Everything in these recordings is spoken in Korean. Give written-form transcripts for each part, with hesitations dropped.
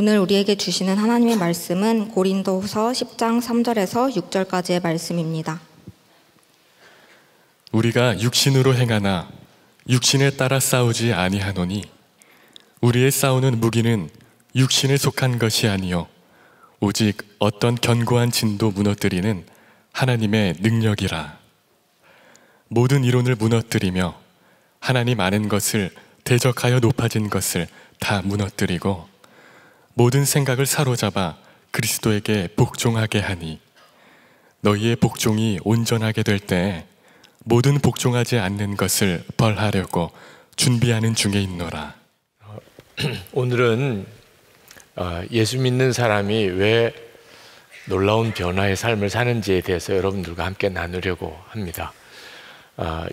오늘 우리에게 주시는 하나님의 말씀은 고린도후서 10장 3절에서 6절까지의 말씀입니다. 우리가 육신으로 행하나 육신에 따라 싸우지 아니하노니 우리의 싸우는 무기는 육신에 속한 것이 아니요 오직 어떤 견고한 진도 무너뜨리는 하나님의 능력이라. 모든 이론을 무너뜨리며 하나님 아는 것을 대적하여 높아진 것을 다 무너뜨리고 모든 생각을 사로잡아 그리스도에게 복종하게 하니 너희의 복종이 온전하게 될 때에 모든 복종하지 않는 것을 벌하려고 준비하는 중에 있노라. 오늘은 예수 믿는 사람이 왜 놀라운 변화의 삶을 사는지에 대해서 여러분들과 함께 나누려고 합니다.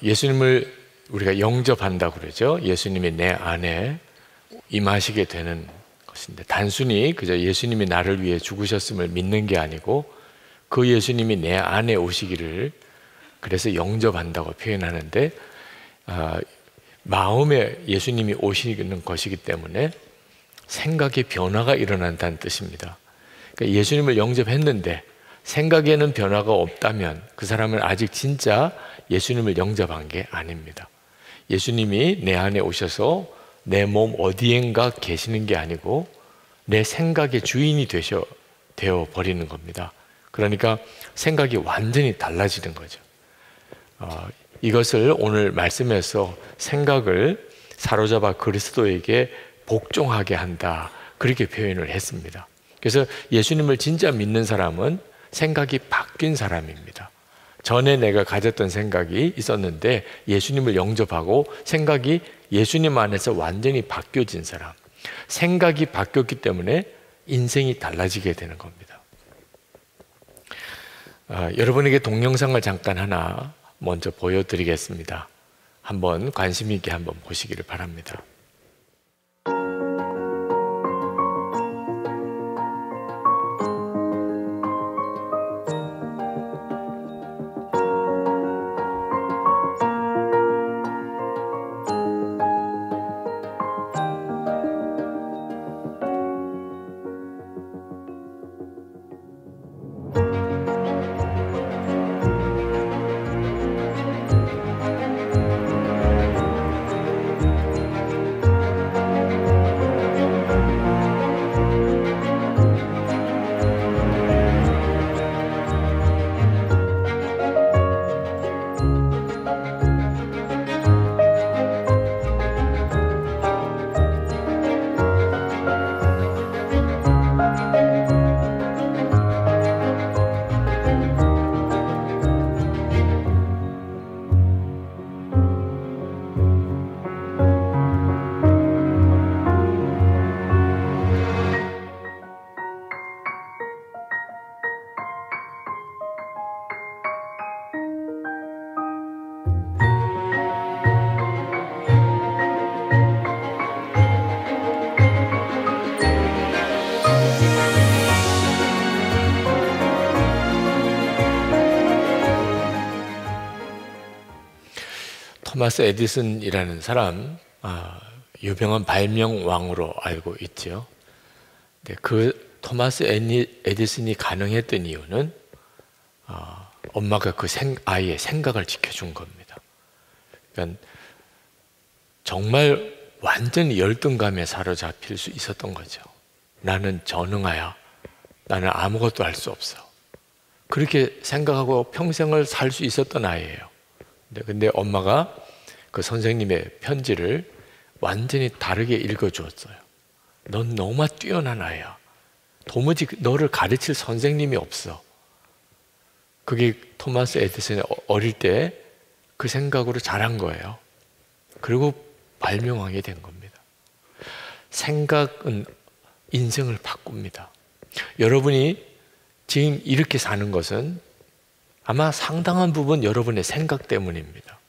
예수님을 우리가 영접한다고 그러죠. 예수님이 내 안에 임하시게 되는 것인데, 단순히 그저 예수님이 나를 위해 죽으셨음을 믿는 게 아니고 그 예수님이 내 안에 오시기를 그래서 영접한다고 표현하는데, 마음에 예수님이 오시는 것이기 때문에 생각의 변화가 일어난다는 뜻입니다. 그러니까 예수님을 영접했는데 생각에는 변화가 없다면 그 사람은 아직 진짜 예수님을 영접한 게 아닙니다. 예수님이 내 안에 오셔서 내 몸 어디엔가 계시는 게 아니고 내 생각의 주인이 되어 버리는 겁니다. 그러니까 생각이 완전히 달라지는 거죠. 이것을 오늘 말씀에서 생각을 사로잡아 그리스도에게 복종하게 한다, 그렇게 표현을 했습니다. 그래서 예수님을 진짜 믿는 사람은 생각이 바뀐 사람입니다. 전에 내가 가졌던 생각이 있었는데 예수님을 영접하고 생각이 예수님 안에서 완전히 바뀌어진 사람, 생각이 바뀌었기 때문에 인생이 달라지게 되는 겁니다. 여러분에게 동영상을 잠깐 하나 먼저 보여드리겠습니다. 한번 관심 있게 한번 보시기를 바랍니다. 토마스 에디슨이라는 사람, 유명한 발명왕으로 알고 있죠. 그 토마스 에디슨이 가능했던 이유는 엄마가 그 아이의 생각을 지켜준 겁니다. 그러니까 정말 완전히 열등감에 사로잡힐 수 있었던 거죠. 나는 전능하야. 나는 아무것도 할 수 없어. 그렇게 생각하고 평생을 살 수 있었던 아이예요. 근데 엄마가 그 선생님의 편지를 완전히 다르게 읽어주었어요. 넌 너무 뛰어난 아이야. 도무지 너를 가르칠 선생님이 없어. 그게 토마스 에디슨이 어릴 때 그 생각으로 자란 거예요. 그리고 발명하게 된 겁니다. 생각은 인생을 바꿉니다. 여러분이 지금 이렇게 사는 것은 아마 상당한 부분 여러분의 생각 때문입니다.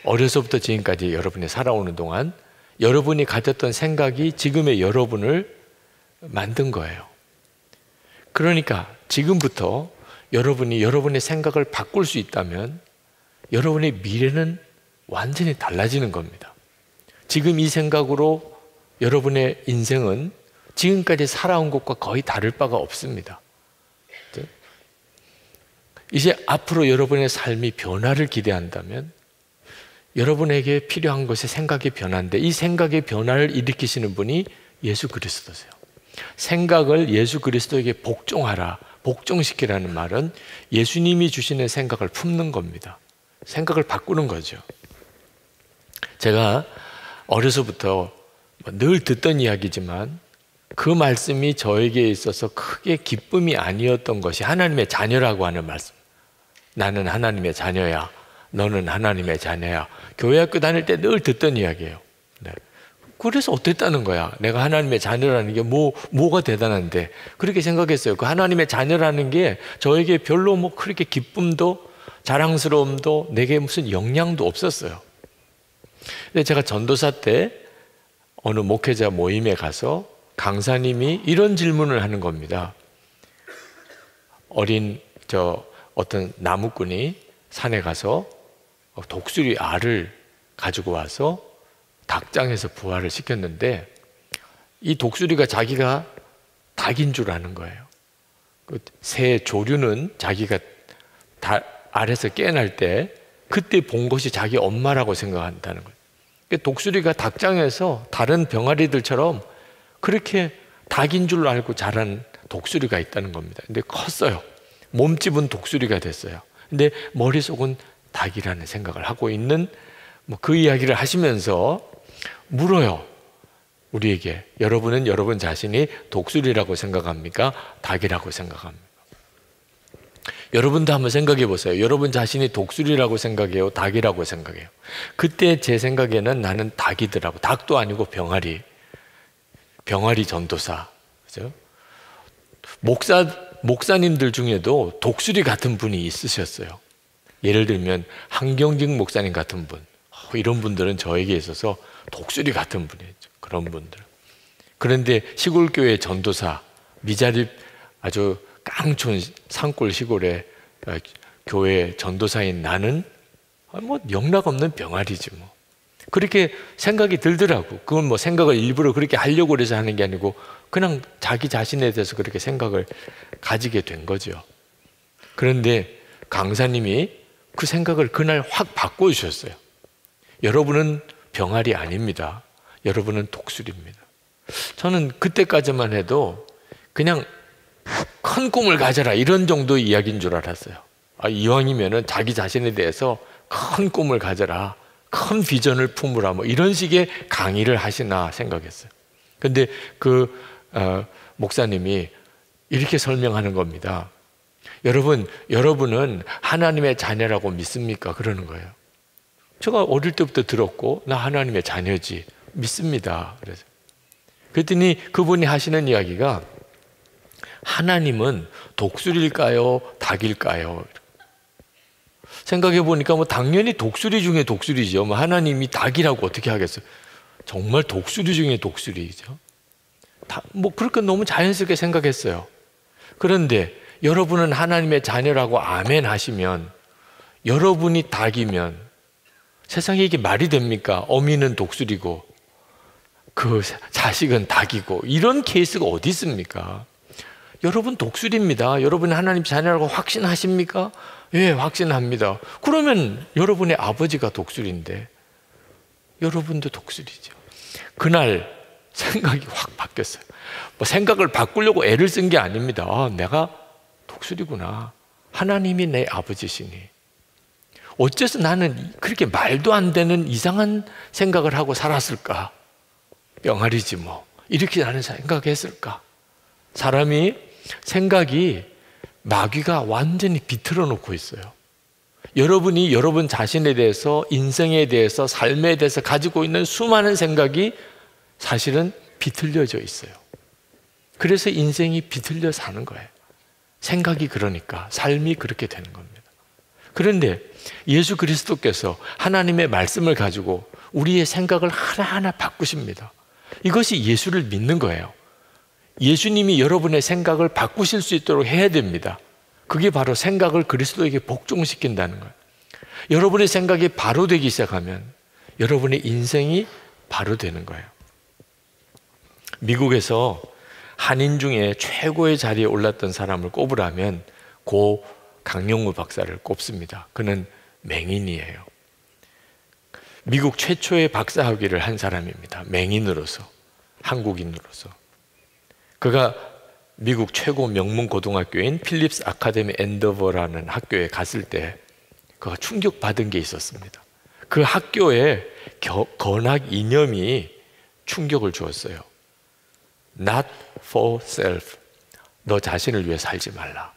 어려서부터 지금까지 여러분이 살아오는 동안 여러분이 가졌던 생각이 지금의 여러분을 만든 거예요. 그러니까 지금부터 여러분이 여러분의 생각을 바꿀 수 있다면 여러분의 미래는 완전히 달라지는 겁니다. 지금 이 생각으로 여러분의 인생은 지금까지 살아온 것과 거의 다를 바가 없습니다. 이제 앞으로 여러분의 삶이 변화를 기대한다면 여러분에게 필요한 것이 생각의 변화인데, 이 생각의 변화를 일으키시는 분이 예수 그리스도세요. 생각을 예수 그리스도에게 복종하라, 복종시키라는 말은 예수님이 주시는 생각을 품는 겁니다. 생각을 바꾸는 거죠. 제가 어려서부터 늘 듣던 이야기지만 그 말씀이 저에게 있어서 크게 기쁨이 아니었던 것이 하나님의 자녀라고 하는 말씀. 나는 하나님의 자녀야, 너는 하나님의 자녀야. 교회 학교 다닐 때 늘 듣던 이야기예요. 네. 그래서 어땠다는 거야? 내가 하나님의 자녀라는 게 뭐가 대단한데? 그렇게 생각했어요. 그 하나님의 자녀라는 게 저에게 별로 그렇게 기쁨도 자랑스러움도 내게 무슨 영향도 없었어요. 근데 제가 전도사 때 어느 목회자 모임에 가서 강사님이 이런 질문을 하는 겁니다. 어떤 나무꾼이 산에 가서 독수리 알을 가지고 와서 닭장에서 부화를 시켰는데 이 독수리가 자기가 닭인 줄 아는 거예요. 그 새 조류는 자기가 알에서 깨어날 때 그때 본 것이 자기 엄마라고 생각한다는 거예요. 독수리가 닭장에서 다른 병아리들처럼 그렇게 닭인 줄 알고 자란 독수리가 있다는 겁니다. 근데 컸어요. 몸집은 독수리가 됐어요. 근데 머릿속은 닭이라는 생각을 하고 있는 그 이야기를 하시면서 물어요. 우리에게 여러분은 여러분 자신이 독수리라고 생각합니까? 닭이라고 생각합니까? 여러분도 한번 생각해 보세요. 여러분 자신이 독수리라고 생각해요? 닭이라고 생각해요? 그때 제 생각에는 나는 닭이더라고. 닭도 아니고 병아리 전도사. 그죠? 목사님들 중에도 독수리 같은 분이 있으셨어요. 예를 들면 한경직 목사님 같은 분. 이런 분들은 저에게 있어서 독수리 같은 분이죠. 그런 분들. 그런데 시골교회 전도사, 미자립 아주 깡촌 산골 시골의 교회 전도사인 나는 영락없는 병아리지 뭐. 그렇게 생각이 들더라고. 그건 생각을 일부러 그렇게 하려고 그래서 하는 게 아니고 그냥 자기 자신에 대해서 그렇게 생각을 가지게 된 거죠. 그런데 강사님이 그 생각을 그날 확 바꿔주셨어요. 여러분은 병아리 아닙니다. 여러분은 독수리입니다. 저는 그때까지만 해도 그냥 큰 꿈을 가져라 이런 정도의 이야기인 줄 알았어요. 이왕이면은 자기 자신에 대해서 큰 꿈을 가져라, 큰 비전을 품으라 이런 식의 강의를 하시나 생각했어요. 근데 목사님이 이렇게 설명하는 겁니다. 여러분은 하나님의 자녀라고 믿습니까? 그러는 거예요. 제가 어릴 때부터 들었고 나 하나님의 자녀지 믿습니다. 그랬더니 그분이 하시는 이야기가 하나님은 독수리일까요? 닭일까요? 생각해 보니까 당연히 독수리 중에 독수리죠. 하나님이 닭이라고 어떻게 하겠어요? 정말 독수리 중에 독수리죠. 그렇게 너무 자연스럽게 생각했어요. 그런데 여러분은 하나님의 자녀라고 아멘 하시면 여러분이 닭이면 세상에 이게 말이 됩니까? 어미는 독수리고 그 자식은 닭이고 이런 케이스가 어디 있습니까? 여러분 독수리입니다. 여러분 하나님 자녀라고 확신하십니까? 예, 확신합니다. 그러면 여러분의 아버지가 독수리인데 여러분도 독수리죠. 그날 생각이 확 바뀌었어요. 생각을 바꾸려고 애를 쓴 게 아닙니다. 내가 독수리구나. 하나님이 내 아버지시니. 어째서 나는 그렇게 말도 안 되는 이상한 생각을 하고 살았을까? 병아리지 뭐. 이렇게 나는 생각했을까? 사람이 생각이 마귀가 완전히 비틀어 놓고 있어요. 여러분이 여러분 자신에 대해서, 인생에 대해서, 삶에 대해서 가지고 있는 수많은 생각이 사실은 비틀려져 있어요. 그래서 인생이 비틀려 사는 거예요. 생각이 그러니까 삶이 그렇게 되는 겁니다. 그런데 예수 그리스도께서 하나님의 말씀을 가지고 우리의 생각을 하나하나 바꾸십니다. 이것이 예수를 믿는 거예요. 예수님이 여러분의 생각을 바꾸실 수 있도록 해야 됩니다. 그게 바로 생각을 그리스도에게 복종시킨다는 거예요. 여러분의 생각이 바로 되기 시작하면 여러분의 인생이 바로 되는 거예요. 미국에서 한인 중에 최고의 자리에 올랐던 사람을 꼽으라면 고 강용우 박사를 꼽습니다. 그는 맹인이에요. 미국 최초의 박사학위를 한 사람입니다. 맹인으로서, 한국인으로서. 그가 미국 최고 명문 고등학교인 필립스 아카데미 앤더버라는 학교에 갔을 때 그가 충격받은 게 있었습니다. 그 학교의 건학 이념이 충격을 주었어요. Not for self. 너 자신을 위해 살지 말라.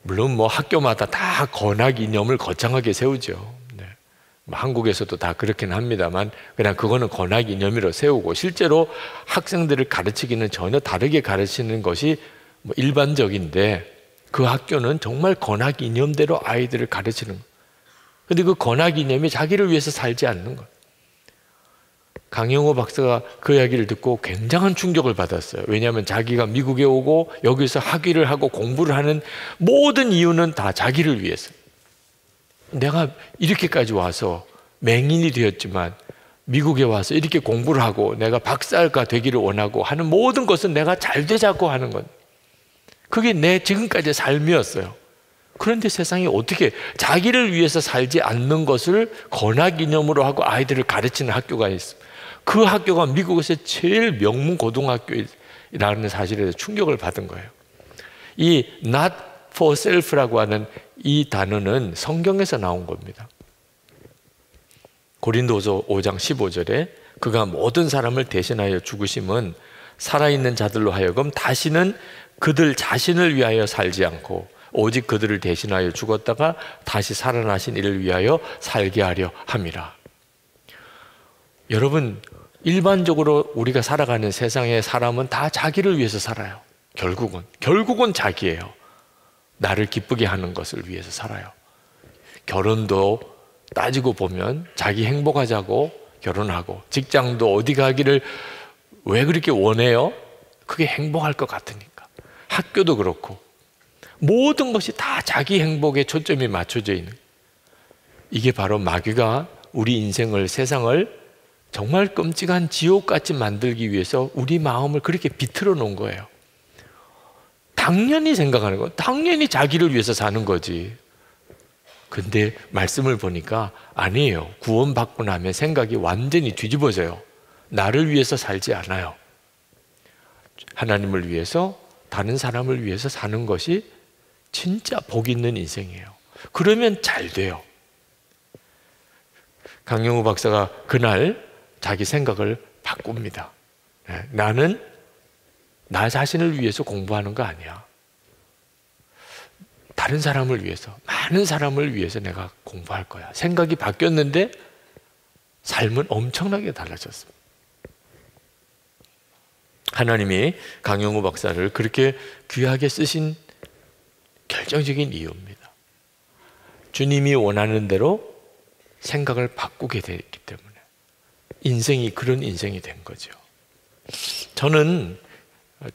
물론 뭐 학교마다 다 건학 이념을 거창하게 세우죠. 네. 뭐 한국에서도 다 그렇긴 합니다만 그냥 그거는 건학 이념으로 세우고 실제로 학생들을 가르치기는 전혀 다르게 가르치는 것이 뭐 일반적인데 그 학교는 정말 건학 이념대로 아이들을 가르치는 거예요. 근데 그 건학 이념이 자기를 위해서 살지 않는 거예요. 강영호 박사가 그 이야기를 듣고 굉장한 충격을 받았어요. 왜냐하면 자기가 미국에 오고 여기서 학위를 하고 공부를 하는 모든 이유는 다 자기를 위해서. 내가 이렇게까지 와서 맹인이 되었지만 미국에 와서 이렇게 공부를 하고 내가 박사가 되기를 원하고 하는 모든 것은 내가 잘 되자고 하는 것. 그게 내 지금까지의 삶이었어요. 그런데 세상에 어떻게 자기를 위해서 살지 않는 것을 건학 이념으로 하고 아이들을 가르치는 학교가 있습니다. 그 학교가 미국에서 제일 명문 고등학교라는 사실에 대해서 충격을 받은 거예요. 이 not for self라고 하는 이 단어는 성경에서 나온 겁니다. 고린도서 5장 15절에 그가 모든 사람을 대신하여 죽으심은 살아있는 자들로 하여금 다시는 그들 자신을 위하여 살지 않고 오직 그들을 대신하여 죽었다가 다시 살아나신 이를 위하여 살게 하려 함이라. 여러분, 일반적으로 우리가 살아가는 세상의 사람은 다 자기를 위해서 살아요. 결국은 자기예요. 나를 기쁘게 하는 것을 위해서 살아요. 결혼도 따지고 보면 자기 행복하자고 결혼하고, 직장도 어디 가기를 왜 그렇게 원해요? 그게 행복할 것 같으니까. 학교도 그렇고 모든 것이 다 자기 행복에 초점이 맞춰져 있는, 이게 바로 마귀가 우리 인생을, 세상을 정말 끔찍한 지옥같이 만들기 위해서 우리 마음을 그렇게 비틀어 놓은 거예요. 당연히 생각하는 거, 당연히 자기를 위해서 사는 거지. 근데 말씀을 보니까 아니에요. 구원받고 나면 생각이 완전히 뒤집어져요. 나를 위해서 살지 않아요. 하나님을 위해서, 다른 사람을 위해서 사는 것이 진짜 복 있는 인생이에요. 그러면 잘 돼요. 강영우 박사가 그날 자기 생각을 바꿉니다. 나는 나 자신을 위해서 공부하는 거 아니야. 다른 사람을 위해서, 많은 사람을 위해서 내가 공부할 거야. 생각이 바뀌었는데 삶은 엄청나게 달라졌습니다. 하나님이 강영우 박사를 그렇게 귀하게 쓰신 결정적인 이유입니다. 주님이 원하는 대로 생각을 바꾸게 됐기 때문에 인생이 그런 인생이 된 거죠. 저는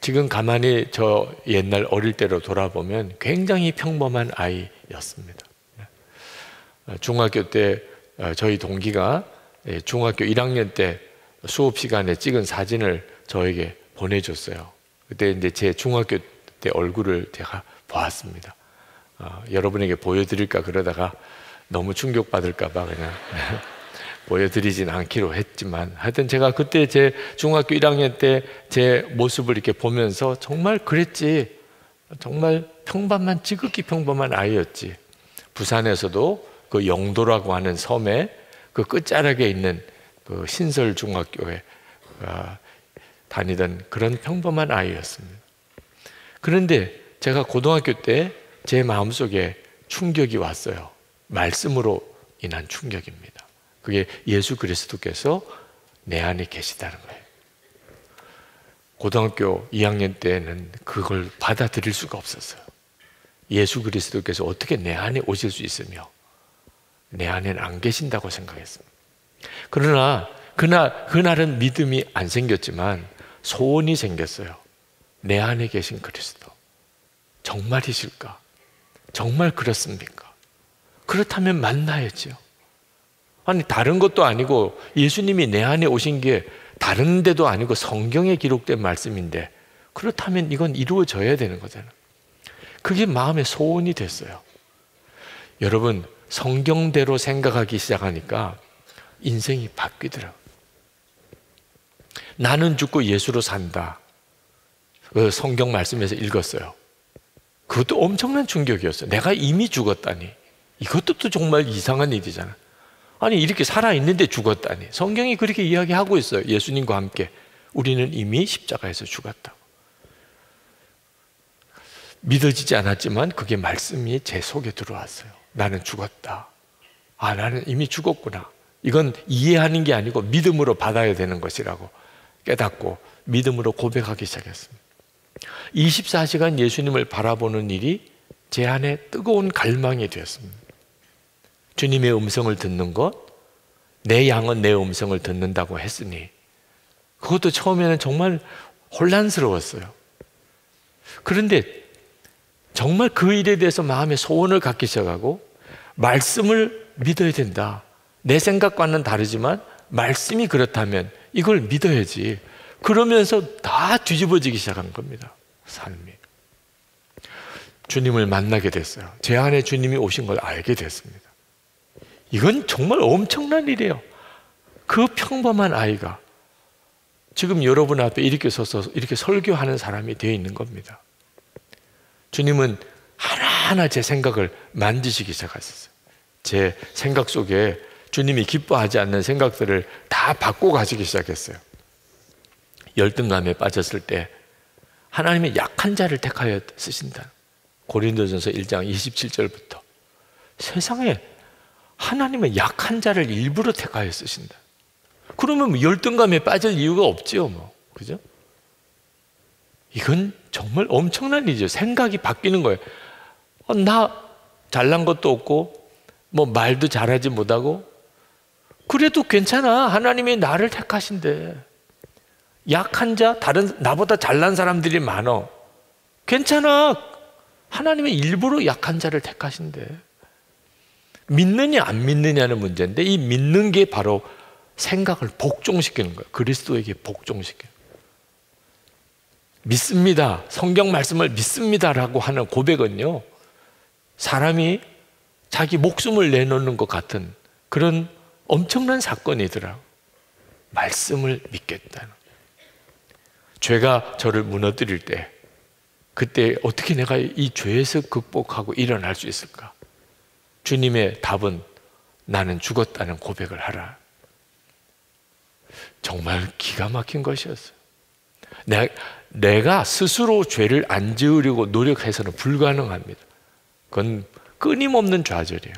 지금 가만히 저 옛날 어릴 때로 돌아보면 굉장히 평범한 아이였습니다. 중학교 때 저희 동기가 중학교 1학년 때 수업 시간에 찍은 사진을 저에게 보내줬어요. 그때 이제 제 중학교 때 얼굴을 제가 보았습니다. 여러분에게 보여드릴까 그러다가 너무 충격받을까봐 그냥 보여드리진 않기로 했지만, 하여튼 제가 그때 제 중학교 1학년 때 제 모습을 이렇게 보면서 정말 그랬지, 정말 평범한, 지극히 평범한 아이였지. 부산에서도 그 영도라고 하는 섬에 그 끝자락에 있는 그 신설중학교에 다니던 그런 평범한 아이였습니다. 그런데 제가 고등학교 때 제 마음속에 충격이 왔어요. 말씀으로 인한 충격입니다. 그게 예수 그리스도께서 내 안에 계시다는 거예요. 고등학교 2학년 때는 그걸 받아들일 수가 없었어요. 예수 그리스도께서 어떻게 내 안에 오실 수 있으며 내 안에는 안 계신다고 생각했습니다. 그러나 그날은 믿음이 안 생겼지만 소원이 생겼어요. 내 안에 계신 그리스도 정말이실까? 정말 그렇습니까? 그렇다면 만나야죠. 아니, 다른 것도 아니고 예수님이 내 안에 오신 게 다른 데도 아니고 성경에 기록된 말씀인데 그렇다면 이건 이루어져야 되는 거잖아요. 그게 마음의 소원이 됐어요. 여러분, 성경대로 생각하기 시작하니까 인생이 바뀌더라고요. 나는 죽고 예수로 산다. 그 성경 말씀에서 읽었어요. 그것도 엄청난 충격이었어요. 내가 이미 죽었다니. 이것도 또 정말 이상한 일이잖아. 아니, 이렇게 살아있는데 죽었다니. 성경이 그렇게 이야기하고 있어요. 예수님과 함께 우리는 이미 십자가에서 죽었다. 믿어지지 않았지만 그게 말씀이 제 속에 들어왔어요. 나는 죽었다. 아, 나는 이미 죽었구나. 이건 이해하는 게 아니고 믿음으로 받아야 되는 것이라고 깨닫고 믿음으로 고백하기 시작했습니다. 24시간 예수님을 바라보는 일이 제 안에 뜨거운 갈망이 되었습니다. 주님의 음성을 듣는 것, 내 양은 내 음성을 듣는다고 했으니 그것도 처음에는 정말 혼란스러웠어요. 그런데 정말 그 일에 대해서 마음의 소원을 갖기 시작하고 말씀을 믿어야 된다. 내 생각과는 다르지만 말씀이 그렇다면 이걸 믿어야지. 그러면서 다 뒤집어지기 시작한 겁니다. 삶이. 주님을 만나게 됐어요. 제 안에 주님이 오신 걸 알게 됐습니다. 이건 정말 엄청난 일이에요. 그 평범한 아이가 지금 여러분 앞에 이렇게 서서 이렇게 설교하는 사람이 되어 있는 겁니다. 주님은 하나하나 제 생각을 만지시기 시작하셨어요. 제 생각 속에 주님이 기뻐하지 않는 생각들을 다 바꿔 가시기 시작했어요. 열등감에 빠졌을 때 하나님의 약한 자를 택하여 쓰신다. 고린도전서 1장 27절부터 세상에 하나님의 약한 자를 일부러 택하여 쓰신다. 그러면 뭐 열등감에 빠질 이유가 없죠, 뭐. 그죠? 이건 정말 엄청난 일이죠. 생각이 바뀌는 거예요. 나 잘난 것도 없고, 뭐 말도 잘하지 못하고, 그래도 괜찮아. 하나님이 나를 택하신대. 약한 자, 다른, 나보다 잘난 사람들이 많어. 괜찮아. 하나님이 일부러 약한 자를 택하신대. 믿느냐, 안 믿느냐는 문제인데, 이 믿는 게 바로 생각을 복종시키는 거예요. 그리스도에게 복종시키는 거예요. 믿습니다. 성경 말씀을 믿습니다라고 하는 고백은요, 사람이 자기 목숨을 내놓는 것 같은 그런 엄청난 사건이더라고요. 말씀을 믿겠다는. 죄가 저를 무너뜨릴 때, 그때 어떻게 내가 이 죄에서 극복하고 일어날 수 있을까? 주님의 답은 나는 죽었다는 고백을 하라. 정말 기가 막힌 것이었어요. 내가 스스로 죄를 안 지으려고 노력해서는 불가능합니다. 그건 끊임없는 좌절이에요.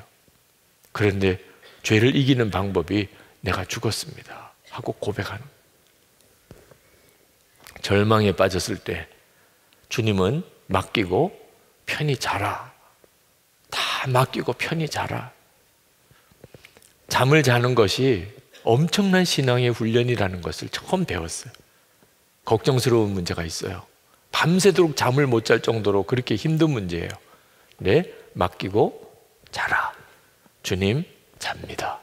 그런데 죄를 이기는 방법이 내가 죽었습니다 하고 고백하는 거예요. 절망에 빠졌을 때 주님은 맡기고 편히 자라. 다 맡기고 편히 자라. 잠을 자는 것이 엄청난 신앙의 훈련이라는 것을 처음 배웠어요. 걱정스러운 문제가 있어요. 밤새도록 잠을 못 잘 정도로 그렇게 힘든 문제예요. 네, 맡기고 자라. 주님 잡니다.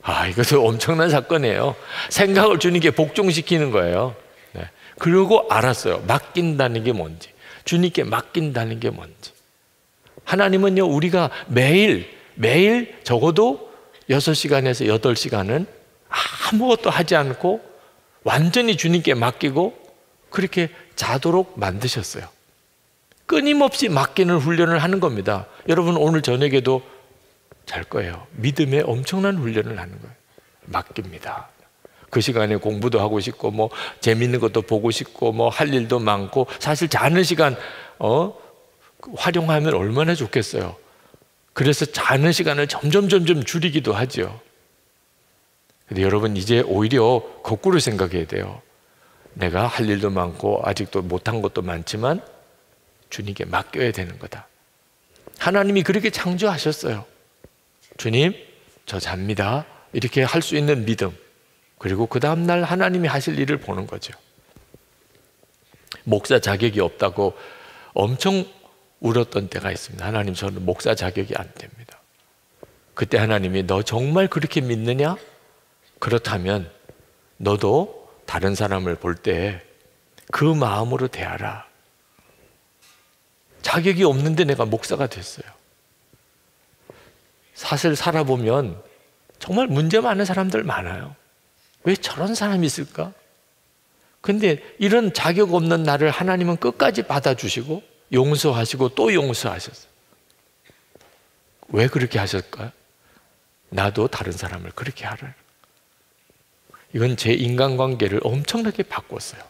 아, 이것도 엄청난 사건이에요. 생각을 주님께 복종시키는 거예요. 네. 그리고 알았어요. 맡긴다는 게 뭔지. 주님께 맡긴다는 게 뭔지. 하나님은요, 우리가 매일 적어도 6시간에서 8시간은 아무것도 하지 않고 완전히 주님께 맡기고 그렇게 자도록 만드셨어요. 끊임없이 맡기는 훈련을 하는 겁니다. 여러분 오늘 저녁에도 잘 거예요. 믿음의 엄청난 훈련을 하는 거예요. 맡깁니다. 그 시간에 공부도 하고 싶고 뭐 재밌는 것도 보고 싶고 뭐 할 일도 많고 사실 자는 시간 활용하면 얼마나 좋겠어요. 그래서 자는 시간을 점점 줄이기도 하죠. 근데 여러분 이제 오히려 거꾸로 생각해야 돼요. 내가 할 일도 많고 아직도 못한 것도 많지만 주님께 맡겨야 되는 거다. 하나님이 그렇게 창조하셨어요. 주님, 저 잡니다. 이렇게 할 수 있는 믿음. 그리고 그 다음날 하나님이 하실 일을 보는 거죠. 목사 자격이 없다고 엄청 울었던 때가 있습니다. 하나님, 저는 목사 자격이 안 됩니다. 그때 하나님이 너 정말 그렇게 믿느냐? 그렇다면 너도 다른 사람을 볼 때 그 마음으로 대하라. 자격이 없는데 내가 목사가 됐어요. 사실 살아보면 정말 문제 많은 사람들 많아요. 왜 저런 사람이 있을까? 근데 이런 자격 없는 나를 하나님은 끝까지 받아주시고 용서하시고 또 용서하셨어요. 왜 그렇게 하셨을까요? 나도 다른 사람을 그렇게 하라. 이건 제 인간관계를 엄청나게 바꿨어요.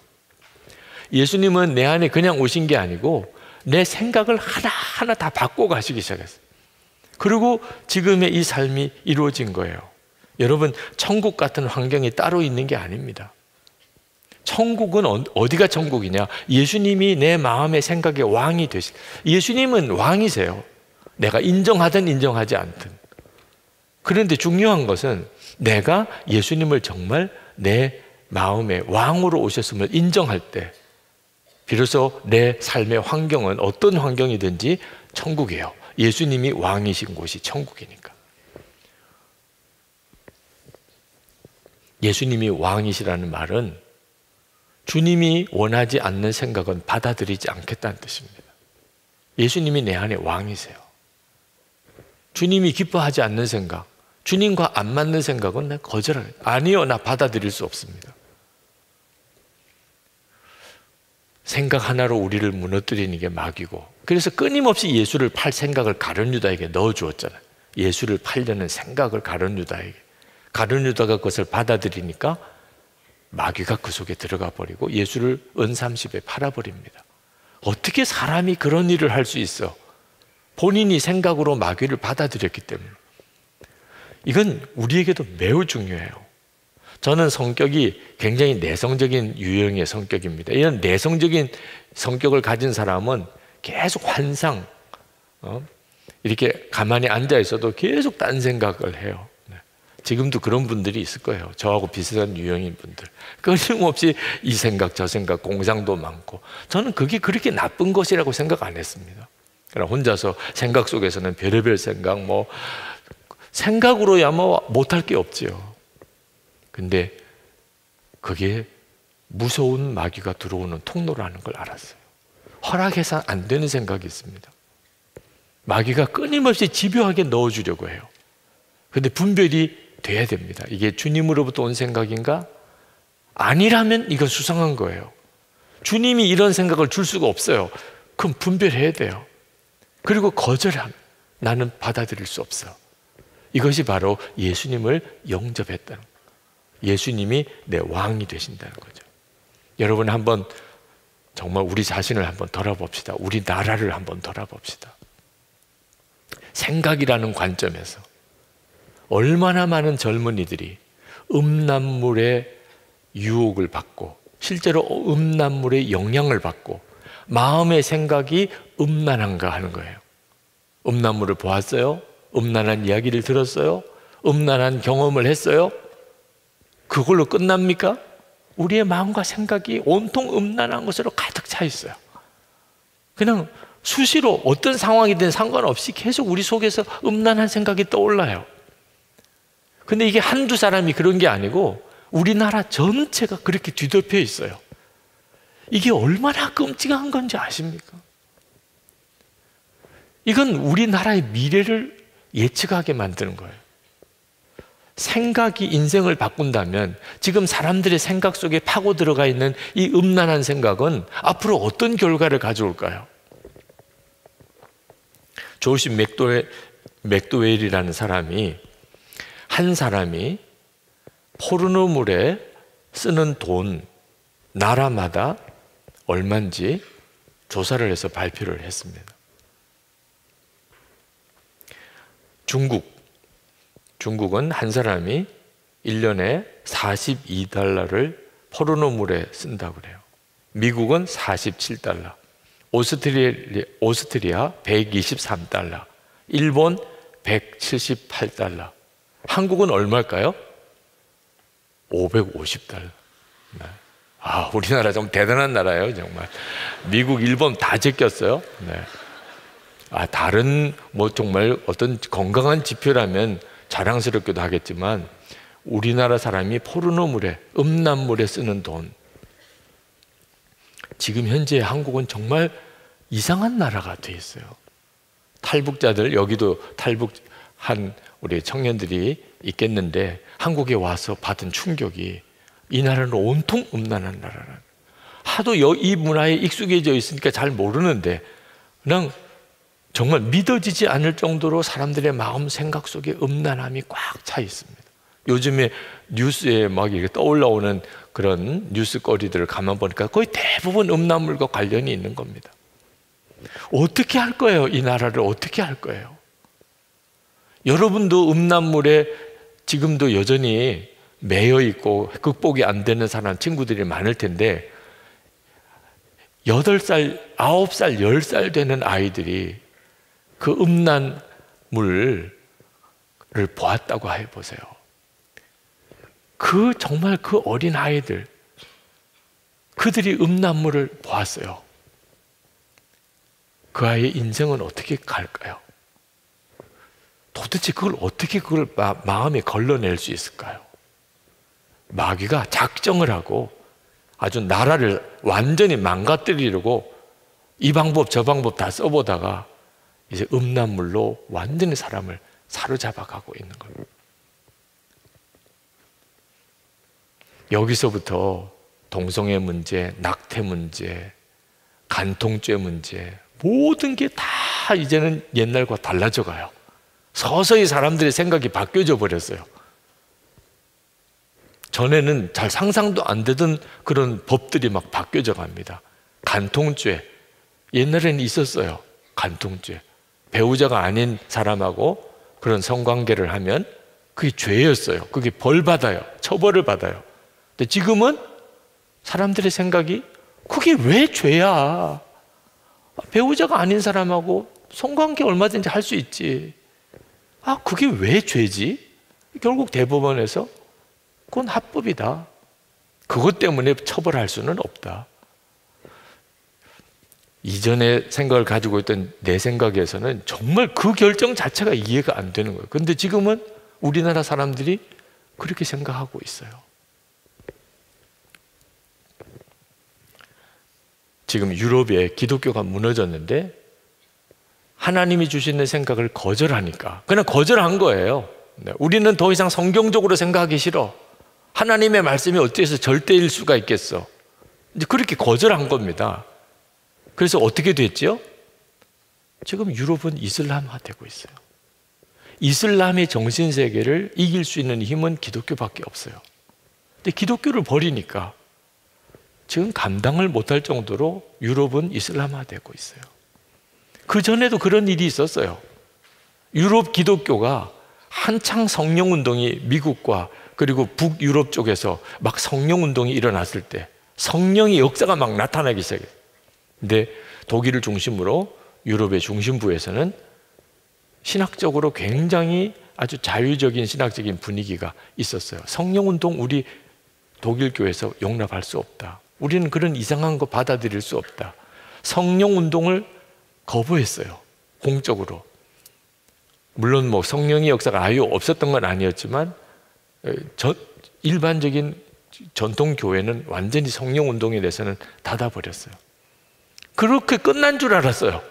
예수님은 내 안에 그냥 오신 게 아니고 내 생각을 하나하나 다 바꿔가시기 시작했어요. 그리고 지금의 이 삶이 이루어진 거예요. 여러분, 천국 같은 환경이 따로 있는 게 아닙니다. 천국은 어디가 천국이냐? 예수님이 내 마음의 생각의 왕이 되시. 예수님은 왕이세요. 내가 인정하든 인정하지 않든. 그런데 중요한 것은 내가 예수님을 정말 내 마음의 왕으로 오셨음을 인정할 때 비로소 내 삶의 환경은 어떤 환경이든지 천국이에요. 예수님이 왕이신 곳이 천국이니까. 예수님이 왕이시라는 말은 주님이 원하지 않는 생각은 받아들이지 않겠다는 뜻입니다. 예수님이 내 안에 왕이세요. 주님이 기뻐하지 않는 생각, 주님과 안 맞는 생각은 나 거절해요. 아니요, 나 받아들일 수 없습니다. 생각 하나로 우리를 무너뜨리는 게 마귀고, 그래서 끊임없이 예수를 팔 생각을 가룟 유다에게 넣어주었잖아요. 예수를 팔려는 생각을 가룟 유다에게. 가룟 유다가 그것을 받아들이니까 마귀가 그 속에 들어가 버리고 예수를 은30에 팔아버립니다. 어떻게 사람이 그런 일을 할 수 있어? 본인이 생각으로 마귀를 받아들였기 때문에. 이건 우리에게도 매우 중요해요. 저는 성격이 굉장히 내성적인 유형의 성격입니다. 이런 내성적인 성격을 가진 사람은 계속 환상, 이렇게 가만히 앉아 있어도 계속 딴 생각을 해요. 지금도 그런 분들이 있을 거예요. 저하고 비슷한 유형인 분들. 끊임없이 이 생각 저 생각 공상도 많고, 저는 그게 그렇게 나쁜 것이라고 생각 안 했습니다. 그러나 혼자서 생각 속에서는 별의별 생각, 생각으로야 못할 게 없지요. 근데 그게 무서운 마귀가 들어오는 통로라는 걸 알았어요. 허락해서 안 되는 생각이 있습니다. 마귀가 끊임없이 집요하게 넣어주려고 해요. 근데 분별이 돼야 됩니다. 이게 주님으로부터 온 생각인가? 아니라면 이건 수상한 거예요. 주님이 이런 생각을 줄 수가 없어요. 그럼 분별해야 돼요. 그리고 거절함. 나는 받아들일 수 없어. 이것이 바로 예수님을 영접했다는 거예요. 예수님이 내 왕이 되신다는 거죠. 여러분, 한번 정말 우리 자신을 한번 돌아봅시다. 우리 나라를 한번 돌아봅시다. 생각이라는 관점에서 얼마나 많은 젊은이들이 음란물의 유혹을 받고, 실제로 음란물의 영향을 받고 마음의 생각이 음란한가 하는 거예요. 음란물을 보았어요? 음란한 이야기를 들었어요? 음란한 경험을 했어요? 그걸로 끝납니까? 우리의 마음과 생각이 온통 음란한 것으로 가득 차 있어요. 그냥 수시로 어떤 상황이든 상관없이 계속 우리 속에서 음란한 생각이 떠올라요. 근데 이게 한두 사람이 그런 게 아니고 우리나라 전체가 그렇게 뒤덮여 있어요. 이게 얼마나 끔찍한 건지 아십니까? 이건 우리나라의 미래를 예측하게 만드는 거예요. 생각이 인생을 바꾼다면 지금 사람들의 생각 속에 파고 들어가 있는 이 음란한 생각은 앞으로 어떤 결과를 가져올까요? 조시 맥도웰이라는 사람이, 한 사람이 포르노물에 쓰는 돈 나라마다 얼마인지 조사를 해서 발표를 했습니다. 중국은 한 사람이 1년에 42달러를 포르노물에 쓴다고 그래요. 미국은 47달러, 오스트리아 123달러, 일본 178달러, 한국은 얼마일까요? 550달러. 아, 우리나라 좀 대단한 나라예요, 정말. 미국, 일본 다 제꼈어요. 네. 아, 다른 정말 어떤 건강한 지표라면 자랑스럽기도 하겠지만 우리나라 사람이 포르노물에, 음란물에 쓰는 돈. 지금 현재 한국은 정말 이상한 나라가 돼 있어요. 탈북자들, 여기도 탈북한 우리 청년들이 있겠는데 한국에 와서 받은 충격이, 이 나라는 온통 음란한 나라라는, 하도 이 문화에 익숙해져 있으니까 잘 모르는데 그냥 정말 믿어지지 않을 정도로 사람들의 마음 생각 속에 음란함이 꽉 차 있습니다. 요즘에 뉴스에 막 이렇게 떠올라오는 그런 뉴스거리들을 가만 보니까 거의 대부분 음란물과 관련이 있는 겁니다. 어떻게 할 거예요? 이 나라를 어떻게 할 거예요? 여러분도 음란물에 지금도 여전히 매여 있고 극복이 안 되는 사람, 친구들이 많을 텐데 8살, 9살, 10살 되는 아이들이 그 음란물을 보았다고 해보세요. 정말 그 어린 아이들, 그들이 음란물을 보았어요. 그 아이의 인생은 어떻게 갈까요? 도대체 그걸 마음에 걸러낼 수 있을까요? 마귀가 작정을 하고 아주 나라를 완전히 망가뜨리려고 이 방법 저 방법 다 써보다가 이제 음란물로 완전히 사람을 사로잡아 가고 있는 겁니다. 여기서부터 동성애 문제, 낙태 문제, 간통죄 문제, 모든 게 다 이제는 옛날과 달라져 가요. 서서히 사람들의 생각이 바뀌어져 버렸어요. 전에는 잘 상상도 안 되던 그런 법들이 막 바뀌어져 갑니다. 간통죄, 옛날에는 있었어요. 간통죄, 배우자가 아닌 사람하고 그런 성관계를 하면 그게 죄였어요. 그게 벌 받아요. 처벌을 받아요. 근데 지금은 사람들의 생각이 그게 왜 죄야? 배우자가 아닌 사람하고 성관계 얼마든지 할 수 있지. 그게 왜 죄지? 결국 대법원에서 그건 합법이다. 그것 때문에 처벌할 수는 없다. 이전에 생각을 가지고 있던 내 생각에서는 정말 그 결정 자체가 이해가 안 되는 거예요. 그런데 지금은 우리나라 사람들이 그렇게 생각하고 있어요. 지금 유럽에 기독교가 무너졌는데 하나님이 주시는 생각을 거절하니까 그냥 거절한 거예요. 우리는 더 이상 성경적으로 생각하기 싫어. 하나님의 말씀이 어째서 절대일 수가 있겠어. 이제 그렇게 거절한 겁니다. 그래서 어떻게 됐죠? 지금 유럽은 이슬람화되고 있어요. 이슬람의 정신세계를 이길 수 있는 힘은 기독교밖에 없어요. 근데 기독교를 버리니까 지금 감당을 못할 정도로 유럽은 이슬람화되고 있어요. 그 전에도 그런 일이 있었어요. 유럽 기독교가 한창 성령운동이 미국과 그리고 북유럽 쪽에서 막 성령운동이 일어났을 때 성령의 역사가 막 나타나기 시작했어요. 근데 독일을 중심으로 유럽의 중심부에서는 신학적으로 굉장히 아주 자유적인 신학적인 분위기가 있었어요. 성령운동 우리 독일 교회에서 용납할 수 없다. 우리는 그런 이상한 거 받아들일 수 없다. 성령운동을 거부했어요. 공적으로. 물론 뭐 성령의 역사가 아예 없었던 건 아니었지만 일반적인 전통 교회는 완전히 성령운동에 대해서는 닫아버렸어요. 그렇게 끝난 줄 알았어요.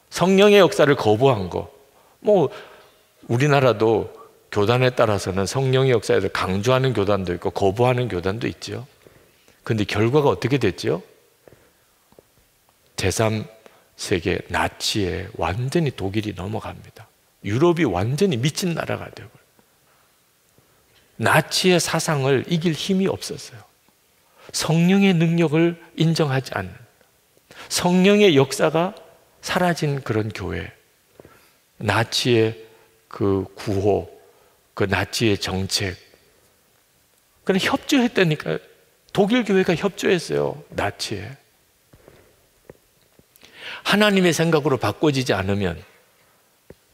성령의 역사를 거부한 거. 뭐 우리나라도 교단에 따라서는 성령의 역사에서 강조하는 교단도 있고 거부하는 교단도 있죠. 그런데 결과가 어떻게 됐죠? 제3세계 나치에 완전히 독일이 넘어갑니다. 유럽이 완전히 미친 나라가 되고 나치의 사상을 이길 힘이 없었어요. 성령의 능력을 인정하지 않는, 성령의 역사가 사라진 그런 교회, 나치의 그 구호, 그 나치의 정책, 그냥 협조했다니까요. 독일 교회가 협조했어요. 나치에. 하나님의 생각으로 바꿔지지 않으면,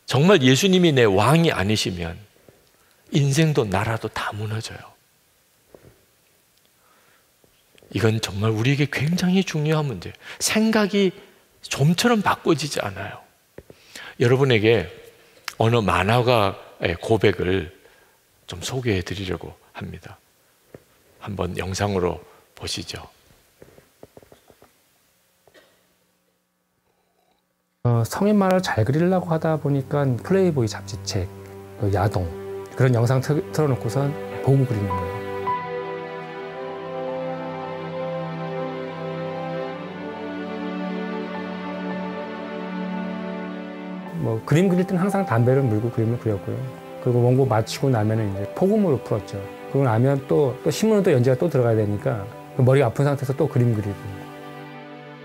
정말 예수님이 내 왕이 아니시면 인생도 나라도 다 무너져요. 이건 정말 우리에게 굉장히 중요한 문제예요. 생각이 좀처럼 바꿔지지 않아요. 여러분에게 어느 만화가의 고백을 좀 소개해 드리려고 합니다. 한번 영상으로 보시죠. 성인만화를 잘 그리려고 하다 보니까 플레이보이 잡지책, 야동 그런 영상 틀어놓고선 보고 그리는 거예요. 뭐 그림 그릴 때는 항상 담배를 물고 그림을 그렸고요. 그리고 원고 마치고 나면은 이제 포금으로 풀었죠. 그러고 나면 또 신문은 또 연재가 또 들어가야 되니까 머리가 아픈 상태에서 또 그림 그리고.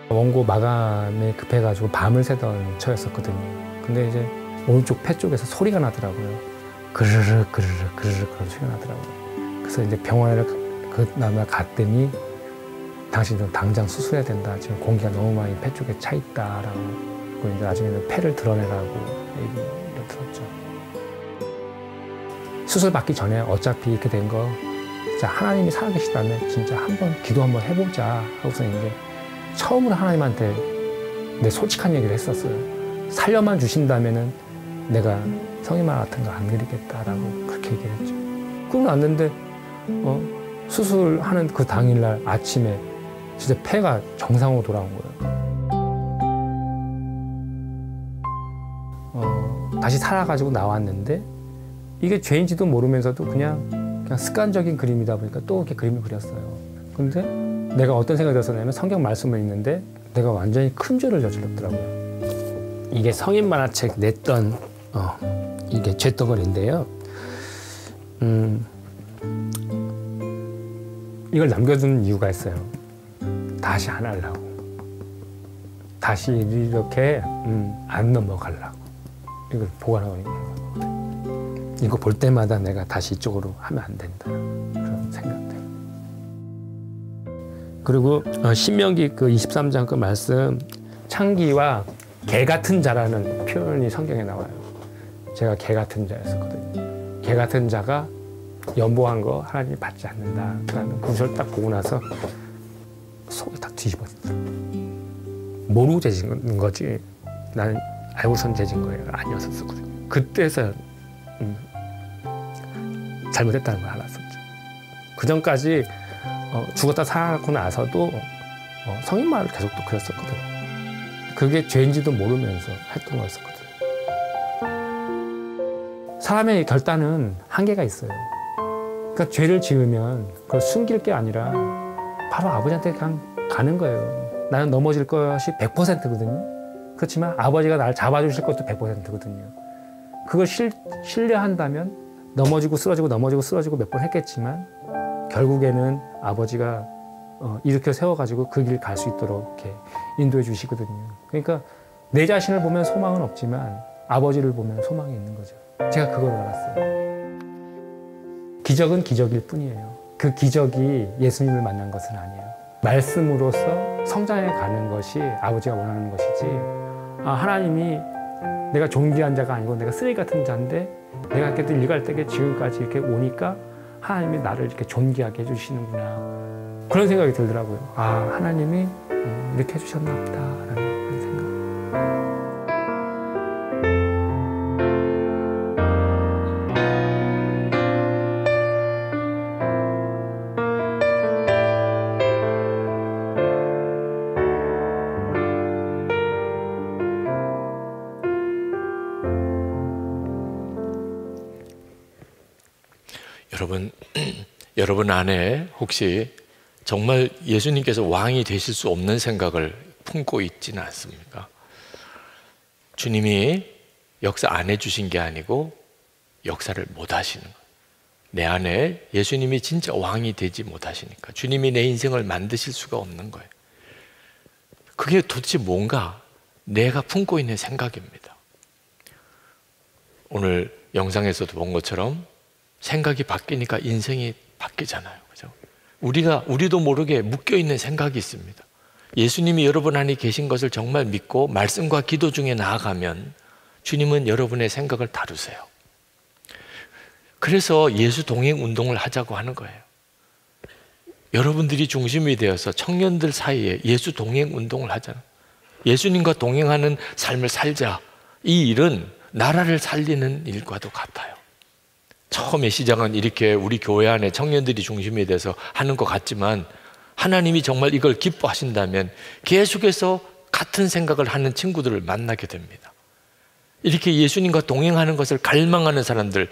원고 마감에 급해가지고 밤을 새던 처였었거든요. 근데 이제 오른쪽 폐 쪽에서 소리가 나더라고요. 그르륵 그르륵 그르륵 그런 소리가 나더라고요. 그래서 이제 병원에 그 다음에 갔더니 당신 좀 당장 수술해야 된다. 지금 공기가 너무 많이 폐 쪽에 차 있다라고. 그리고 이제 나중에는 폐를 드러내라고 얘기를 들었죠. 수술 받기 전에 어차피 이렇게 된 거 진짜 하나님이 살아계시다면 진짜 한번 기도 한번 해보자 하고서 이제 처음으로 하나님한테 내 솔직한 얘기를 했었어요. 살려만 주신다면은 내가 성인만화 같은 거 안 그리겠다라고 그렇게 얘기를 했죠. 그러고 났는데 수술하는 그 당일날 아침에 진짜 폐가 정상으로 돌아온 거예요. 다시 살아가지고 나왔는데 이게 죄인지도 모르면서도 그냥 습관적인 그림이다 보니까 또 이렇게 그림을 그렸어요. 근데 내가 어떤 생각이 들었었냐면 성경 말씀을 읽는데 내가 완전히 큰 죄를 저질렀더라고요. 이게 성인 만화책 냈던 이게 죄덩어리인데요. 이걸 남겨둔 이유가 있어요. 다시 안 하려고. 다시 이렇게 안 넘어가려고. 이걸 보관하고 있는 거예요. 이거 볼 때마다 내가 다시 이쪽으로 하면 안 된다. 그런 생각들. 그리고 신명기 그 23장 그 말씀 창기와 개 같은 자라는 표현이 성경에 나와요. 제가 개 같은 자였었거든요. 개 같은 자가 연보한 거 하나님이 받지 않는다라는 구절 딱 보고 나서 속이 딱 뒤집어지더라고요. 모르고 재진 거지 나는 알고선 재진 거예요. 아니었었거든요. 그때서 잘못했다는 걸 알았었죠. 그 전까지 죽었다 살아나고 나서도 성인만화를 계속 또 그렸었거든요. 그게 죄인지도 모르면서 했던 거였었거든요. 사람의 결단은 한계가 있어요. 그러니까 죄를 지으면 그걸 숨길 게 아니라 바로 아버지한테 그냥 가는 거예요. 나는 넘어질 것이 100%거든요. 그렇지만 아버지가 나를 잡아주실 것도 100%거든요. 그걸 신뢰한다면 넘어지고 쓰러지고 넘어지고 쓰러지고 몇 번 했겠지만 결국에는 아버지가 일으켜 세워가지고 그 길 갈 수 있도록 이렇게 인도해 주시거든요. 그러니까 내 자신을 보면 소망은 없지만 아버지를 보면 소망이 있는 거죠. 제가 그걸 알았어요. 기적은 기적일 뿐이에요. 그 기적이 예수님을 만난 것은 아니에요. 말씀으로서 성장해 가는 것이 아버지가 원하는 것이지 하나님이 내가 존귀한 자가 아니고 내가 쓰레기 같은 자인데 내가 이렇게 일갈 때에 지금까지 이렇게 오니까 하나님이 나를 이렇게 존귀하게 해주시는구나. 그런 생각이 들더라고요. 하나님이 이렇게 해주셨나 보다라는 그런 생각. 여러분 안에 혹시 정말 예수님께서 왕이 되실 수 없는 생각을 품고 있지는 않습니까? 주님이 역사 안 해주신 게 아니고 역사를 못 하시는 거예요. 내 안에 예수님이 진짜 왕이 되지 못하시니까 주님이 내 인생을 만드실 수가 없는 거예요. 그게 도대체 뭔가 내가 품고 있는 생각입니다. 오늘 영상에서도 본 것처럼 생각이 바뀌니까 인생이 바뀌잖아요. 그죠? 우리도 모르게 묶여있는 생각이 있습니다. 예수님이 여러분 안에 계신 것을 정말 믿고 말씀과 기도 중에 나아가면 주님은 여러분의 생각을 다루세요. 그래서 예수 동행 운동을 하자고 하는 거예요. 여러분들이 중심이 되어서 청년들 사이에 예수 동행 운동을 하잖아요. 예수님과 동행하는 삶을 살자. 이 일은 나라를 살리는 일과도 같아요. 처음에 시작은 이렇게 우리 교회 안에 청년들이 중심이 돼서 하는 것 같지만 하나님이 정말 이걸 기뻐하신다면 계속해서 같은 생각을 하는 친구들을 만나게 됩니다. 이렇게 예수님과 동행하는 것을 갈망하는 사람들,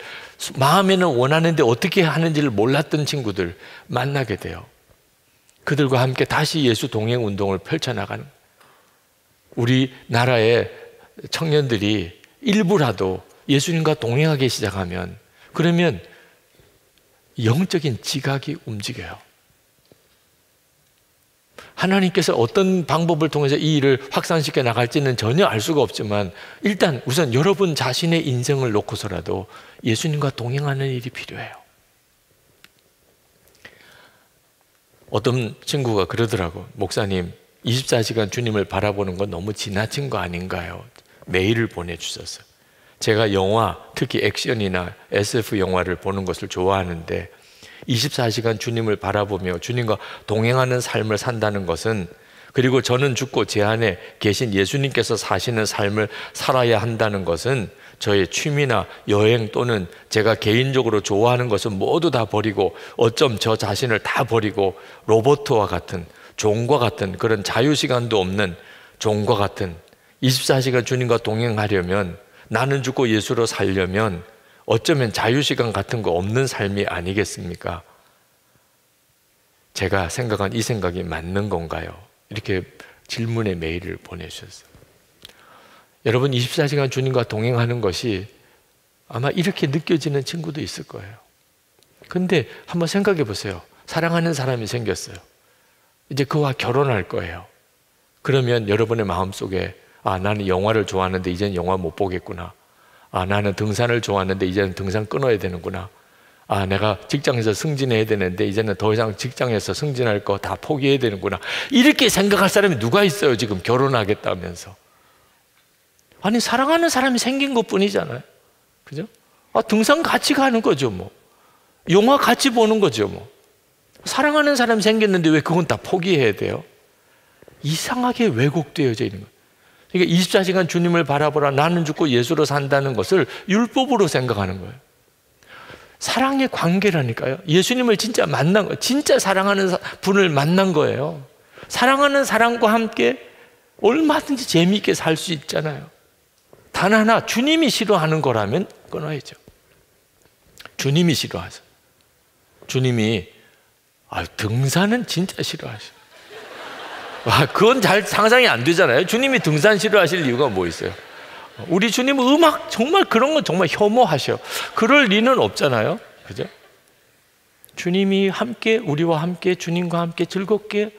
마음에는 원하는데 어떻게 하는지를 몰랐던 친구들 만나게 돼요. 그들과 함께 다시 예수 동행 운동을 펼쳐나가는, 우리나라의 청년들이 일부라도 예수님과 동행하기 시작하면, 그러면 영적인 지각이 움직여요. 하나님께서 어떤 방법을 통해서 이 일을 확산시켜 나갈지는 전혀 알 수가 없지만 일단 우선 여러분 자신의 인생을 놓고서라도 예수님과 동행하는 일이 필요해요. 어떤 친구가 그러더라고. 목사님, 24시간 주님을 바라보는 건 너무 지나친 거 아닌가요? 메일을 보내주셨어요. 제가 영화, 특히 액션이나 SF 영화를 보는 것을 좋아하는데 24시간 주님을 바라보며 주님과 동행하는 삶을 산다는 것은, 그리고 저는 죽고 제 안에 계신 예수님께서 사시는 삶을 살아야 한다는 것은 저의 취미나 여행 또는 제가 개인적으로 좋아하는 것은 모두 다 버리고 어쩜 저 자신을 다 버리고 로봇과 같은, 종과 같은, 그런 자유시간도 없는 종과 같은 24시간 주님과 동행하려면, 나는 죽고 예수로 살려면 어쩌면 자유시간 같은 거 없는 삶이 아니겠습니까? 제가 생각한 이 생각이 맞는 건가요? 이렇게 질문의 메일을 보내주셨어요. 여러분, 24시간 주님과 동행하는 것이 아마 이렇게 느껴지는 친구도 있을 거예요. 근데 한번 생각해 보세요. 사랑하는 사람이 생겼어요. 이제 그와 결혼할 거예요. 그러면 여러분의 마음속에, 아, 나는 영화를 좋아하는데 이제는 영화 못 보겠구나. 아, 나는 등산을 좋아하는데 이제는 등산 끊어야 되는구나. 아, 내가 직장에서 승진해야 되는데 이제는 더 이상 직장에서 승진할 거 다 포기해야 되는구나. 이렇게 생각할 사람이 누가 있어요? 지금 결혼하겠다면서. 아니, 사랑하는 사람이 생긴 것 뿐이잖아요. 그죠? 아, 등산 같이 가는 거죠, 뭐. 영화 같이 보는 거죠, 뭐. 사랑하는 사람이 생겼는데 왜 그건 다 포기해야 돼요? 이상하게 왜곡되어져 있는 거예요. 그러니까 24시간 주님을 바라보라, 나는 죽고 예수로 산다는 것을 율법으로 생각하는 거예요. 사랑의 관계라니까요. 예수님을 진짜 만난 거예요. 진짜 사랑하는 분을 만난 거예요. 사랑하는 사람과 함께 얼마든지 재미있게 살 수 있잖아요. 단 하나, 주님이 싫어하는 거라면 끊어야죠. 주님이 싫어하세요. 주님이 등산은 진짜 싫어하셔. 그건 잘 상상이 안 되잖아요. 주님이 등산 싫어하실 이유가 뭐 있어요? 우리 주님은 음악 정말 그런 건 정말 혐오하셔. 그럴 리는 없잖아요. 그죠? 주님이 함께, 우리와 함께, 주님과 함께 즐겁게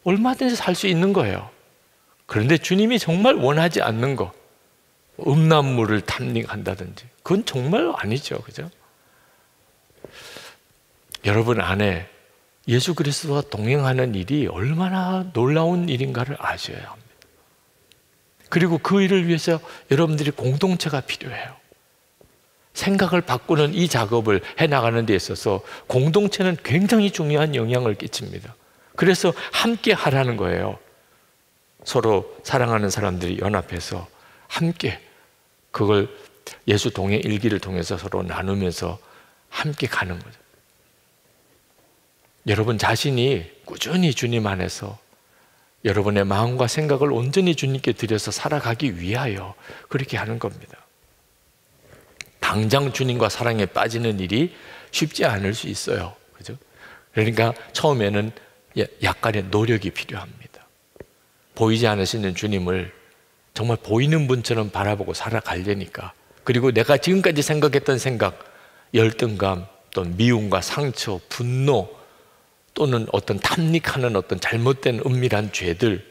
얼마든지 살 수 있는 거예요. 그런데 주님이 정말 원하지 않는 거, 음란물을 탐닉한다든지, 그건 정말 아니죠. 그죠? 여러분 안에 예수 그리스도와 동행하는 일이 얼마나 놀라운 일인가를 아셔야 합니다. 그리고 그 일을 위해서 여러분들이 공동체가 필요해요. 생각을 바꾸는 이 작업을 해나가는 데 있어서 공동체는 굉장히 중요한 영향을 끼칩니다. 그래서 함께 하라는 거예요. 서로 사랑하는 사람들이 연합해서 함께 그걸 예수 동행 일기를 통해서 서로 나누면서 함께 가는 거죠. 여러분 자신이 꾸준히 주님 안에서 여러분의 마음과 생각을 온전히 주님께 드려서 살아가기 위하여 그렇게 하는 겁니다. 당장 주님과 사랑에 빠지는 일이 쉽지 않을 수 있어요. 그죠? 그러니까 처음에는 약간의 노력이 필요합니다. 보이지 않으시는 주님을 정말 보이는 분처럼 바라보고 살아가려니까, 그리고 내가 지금까지 생각했던 생각, 열등감, 또 미움과 상처, 분노, 또는 어떤 탐닉하는 어떤 잘못된 은밀한 죄들,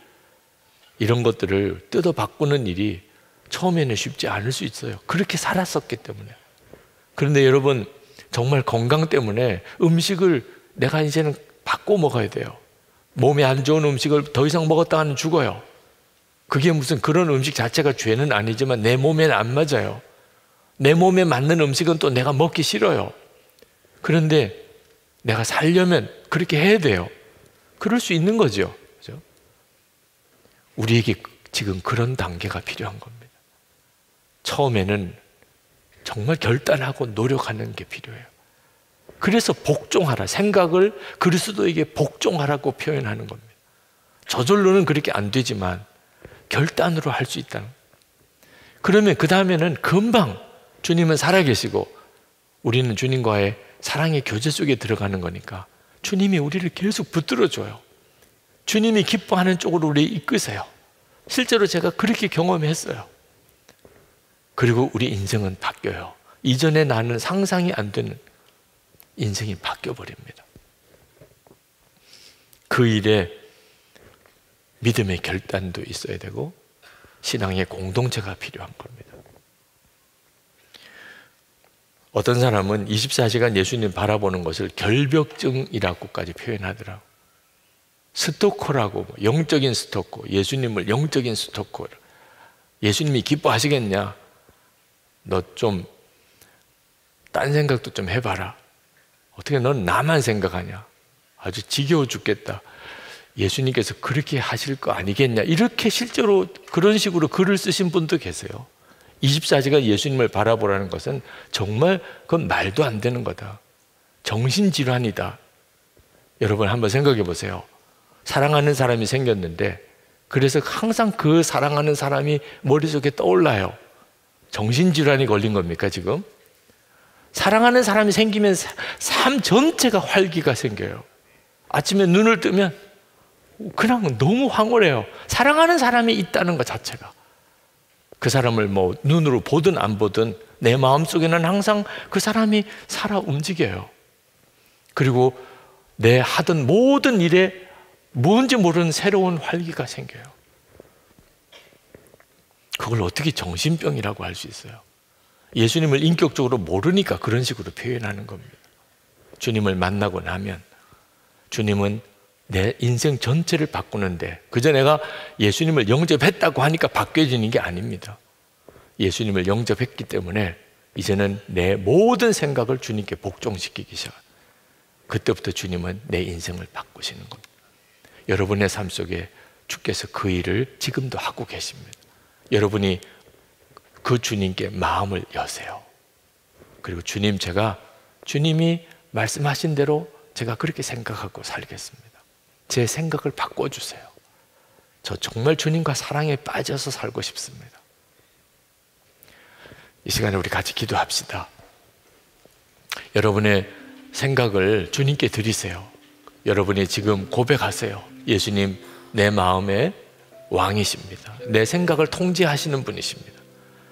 이런 것들을 뜯어 바꾸는 일이 처음에는 쉽지 않을 수 있어요. 그렇게 살았었기 때문에. 그런데 여러분, 정말 건강 때문에 음식을 내가 이제는 바꿔 먹어야 돼요. 몸에 안 좋은 음식을 더 이상 먹었다 하면 죽어요. 그게 무슨 그런 음식 자체가 죄는 아니지만 내 몸에는 안 맞아요. 내 몸에 맞는 음식은 또 내가 먹기 싫어요. 그런데 내가 살려면 그렇게 해야 돼요. 그럴 수 있는 거죠. 그죠? 우리에게 지금 그런 단계가 필요한 겁니다. 처음에는 정말 결단하고 노력하는 게 필요해요. 그래서 복종하라, 생각을 그리스도에게 복종하라고 표현하는 겁니다. 저절로는 그렇게 안 되지만 결단으로 할 수 있다는 거예요. 그러면 그 다음에는 금방 주님은 살아계시고 우리는 주님과의 사랑의 교제 속에 들어가는 거니까 주님이 우리를 계속 붙들어줘요. 주님이 기뻐하는 쪽으로 우리 이끄세요. 실제로 제가 그렇게 경험했어요. 그리고 우리 인생은 바뀌어요. 이전에 나는 상상이 안 되는 인생이 바뀌어버립니다. 그 일에 믿음의 결단도 있어야 되고 신앙의 공동체가 필요한 겁니다. 어떤 사람은 24시간 예수님 바라보는 것을 결벽증이라고까지 표현하더라고요. 스토커라고, 영적인 스토커, 예수님을 영적인 스토커. 예수님이 기뻐하시겠냐? 너 좀 딴 생각도 좀 해봐라. 어떻게 넌 나만 생각하냐? 아주 지겨워 죽겠다. 예수님께서 그렇게 하실 거 아니겠냐? 이렇게 실제로 그런 식으로 글을 쓰신 분도 계세요. 24시간 예수님을 바라보라는 것은 정말 그건 말도 안 되는 거다. 정신질환이다. 여러분 한번 생각해 보세요. 사랑하는 사람이 생겼는데 그래서 항상 그 사랑하는 사람이 머릿속에 떠올라요. 정신질환이 걸린 겁니까 지금? 사랑하는 사람이 생기면 삶 전체가 활기가 생겨요. 아침에 눈을 뜨면 그냥 너무 황홀해요. 사랑하는 사람이 있다는 것 자체가. 그 사람을 뭐 눈으로 보든 안 보든 내 마음속에는 항상 그 사람이 살아 움직여요. 그리고 내 하던 모든 일에 뭔지 모르는 새로운 활기가 생겨요. 그걸 어떻게 정신병이라고 할 수 있어요? 예수님을 인격적으로 모르니까 그런 식으로 표현하는 겁니다. 주님을 만나고 나면 주님은 내 인생 전체를 바꾸는데 그저 내가 예수님을 영접했다고 하니까 바뀌어지는 게 아닙니다. 예수님을 영접했기 때문에 이제는 내 모든 생각을 주님께 복종시키기 시작. 그때부터 주님은 내 인생을 바꾸시는 겁니다. 여러분의 삶 속에 주께서 그 일을 지금도 하고 계십니다. 여러분이 그 주님께 마음을 여세요. 그리고 주님, 제가 주님이 말씀하신 대로 제가 그렇게 생각하고 살겠습니다. 제 생각을 바꿔주세요. 저 정말 주님과 사랑에 빠져서 살고 싶습니다. 이 시간에 우리 같이 기도합시다. 여러분의 생각을 주님께 드리세요. 여러분이 지금 고백하세요. 예수님, 내 마음의 왕이십니다. 내 생각을 통제하시는 분이십니다.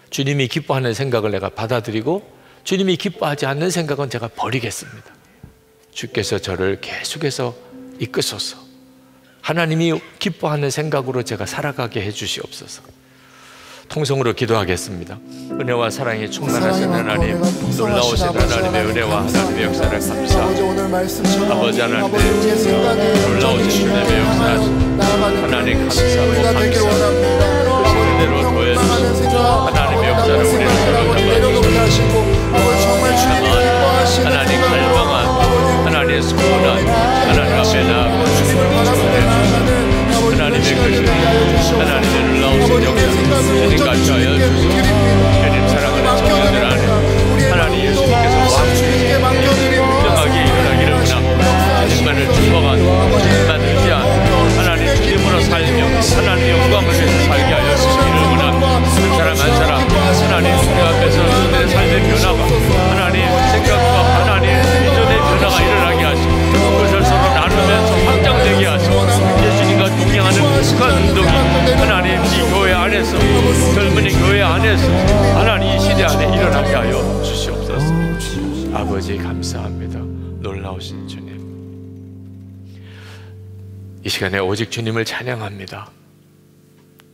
주님이 기뻐하는 생각을 내가 받아들이고 주님이 기뻐하지 않는 생각은 제가 버리겠습니다. 주께서 저를 계속해서 이끄소서. 하나님이 기뻐하는 생각으로 제가 살아가게 해주시옵소서. 통성으로 기도하겠습니다. 은혜와 사랑이 충만하신 하나님, 놀라우신 하나님의 은혜와 하나님의 역사를 감사합니다. 아버지 하나님, 놀라우신 주님의 역사 하나님 감사하고 감사합니다. 그대로 보여주시고 하나님의 역사를 우리를 잡아주시고 하나님 갈망한 하나님의 소원한 하나님 앞에 나아가 하나님의 것이 하나님의 놀라우신 역사 주님같이 하여 주시고 주님 사랑하는 친구들 안에 하나님 예수님께서 왕주에게 분명하게 일어나기를 원합니다. 주님만을 축복한 주님만 의지한 하나님 주님으로 살며 하나님의 영광을 위해서 살게 하여 주시기를 원합니다. 한 사람 한 사람 하나님 주님 앞에서 내 삶의 변화가 하나님 생각과 하나님 비전의 변화가 일어나게 하시고 그것을 서로 나누면서 확장되게 하시고 예수님과 동행하는 북한 운동이 하나님 이 교회 안에서 젊은이 교회 안에서 하나님 이 시대 안에 일어나게 하여 주시옵소서. 아버지 감사합니다. 놀라우신 주님, 이 시간에 오직 주님을 찬양합니다.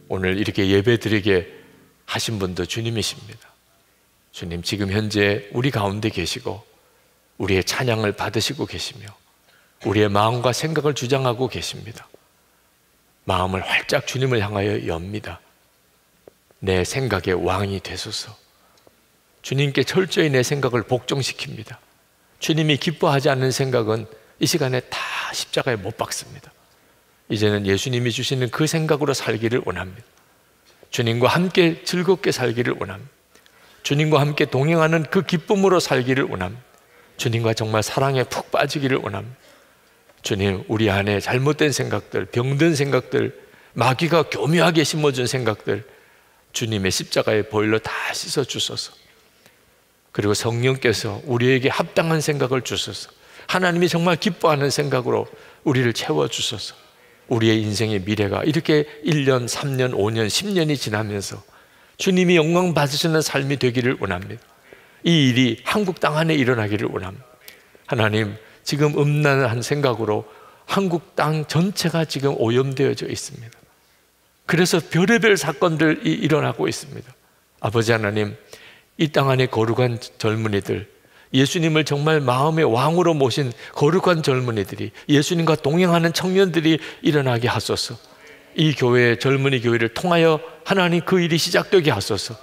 오늘 이렇게 예배드리게 하신 분도 주님이십니다. 주님, 지금 현재 우리 가운데 계시고 우리의 찬양을 받으시고 계시며 우리의 마음과 생각을 주장하고 계십니다. 마음을 활짝 주님을 향하여 엽니다. 내 생각의 왕이 되소서. 주님께 철저히 내 생각을 복종시킵니다. 주님이 기뻐하지 않는 생각은 이 시간에 다 십자가에 못 박습니다. 이제는 예수님이 주시는 그 생각으로 살기를 원합니다. 주님과 함께 즐겁게 살기를 원합니다. 주님과 함께 동행하는 그 기쁨으로 살기를 원합니다. 주님과 정말 사랑에 푹 빠지기를 원합니다. 주님, 우리 안에 잘못된 생각들, 병든 생각들, 마귀가 교묘하게 심어준 생각들 주님의 십자가의 보혈로 다 씻어 주소서. 그리고 성령께서 우리에게 합당한 생각을 주소서. 하나님이 정말 기뻐하는 생각으로 우리를 채워주소서. 우리의 인생의 미래가 이렇게 1년, 3년, 5년, 10년이 지나면서 주님이 영광 받으시는 삶이 되기를 원합니다. 이 일이 한국 땅 안에 일어나기를 원합니다. 하나님, 지금 음란한 생각으로 한국 땅 전체가 지금 오염되어져 있습니다. 그래서 별의별 사건들이 일어나고 있습니다. 아버지 하나님, 이 땅 안에 거룩한 젊은이들, 예수님을 정말 마음의 왕으로 모신 거룩한 젊은이들이, 예수님과 동행하는 청년들이 일어나게 하소서. 이 교회, 젊은이 교회를 통하여 하나님 그 일이 시작되게 하소서.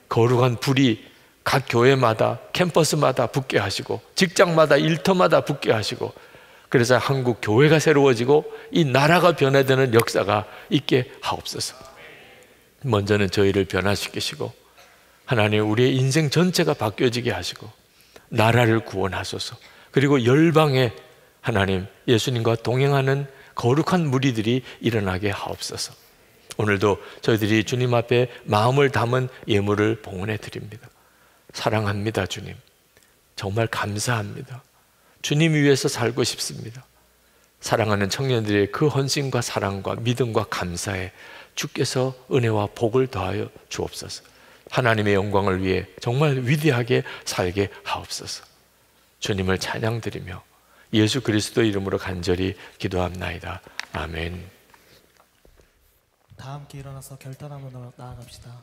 거룩한 불이 각 교회마다, 캠퍼스마다 붙게 하시고, 직장마다, 일터마다 붙게 하시고, 그래서 한국 교회가 새로워지고 이 나라가 변화되는 역사가 있게 하옵소서. 먼저는 저희를 변화시키시고 하나님, 우리의 인생 전체가 바뀌어지게 하시고 나라를 구원하소서. 그리고 열방에 하나님, 예수님과 동행하는 거룩한 무리들이 일어나게 하옵소서. 오늘도 저희들이 주님 앞에 마음을 담은 예물을 봉헌해 드립니다. 사랑합니다. 주님, 정말 감사합니다. 주님 위해서 살고 싶습니다. 사랑하는 청년들의 그 헌신과 사랑과 믿음과 감사에 주께서 은혜와 복을 더하여 주옵소서. 하나님의 영광을 위해 정말 위대하게 살게 하옵소서. 주님을 찬양드리며 예수 그리스도 이름으로 간절히 기도합나이다. 아멘. 다 함께 일어나서 결단함으로 나아갑시다.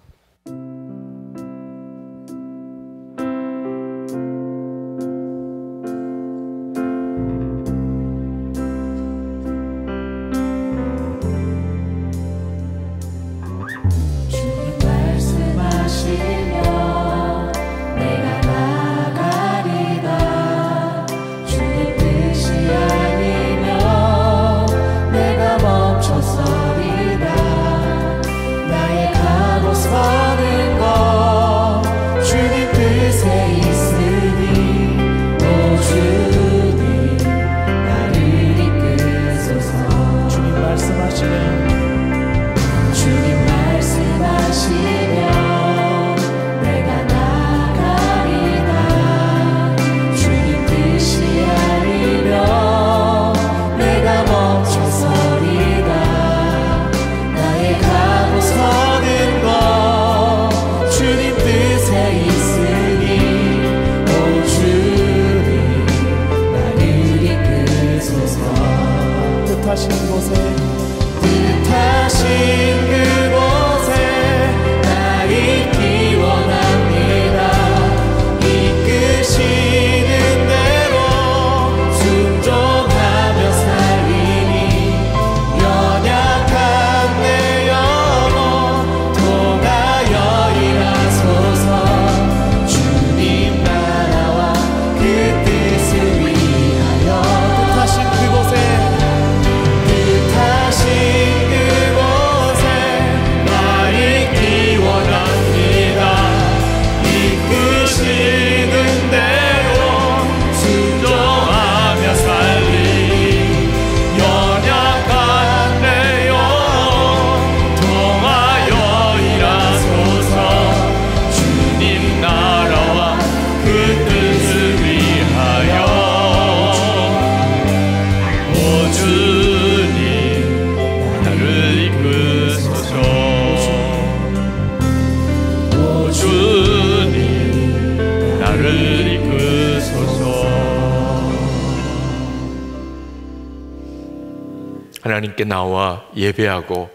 하나님께 나와 예배하고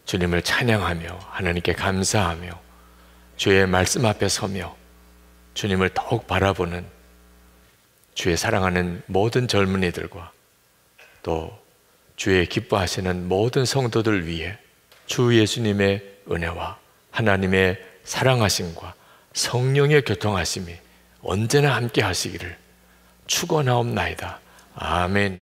주님을 찬양하며 하나님께 감사하며 주의 말씀 앞에 서며 주님을 더욱 바라보는 주의 사랑하는 모든 젊은이들과 또 주의 기뻐하시는 모든 성도들 위해 주 예수님의 은혜와 하나님의 사랑하심과 성령의 교통하심이 언제나 함께 하시기를 축원하옵나이다. 아멘.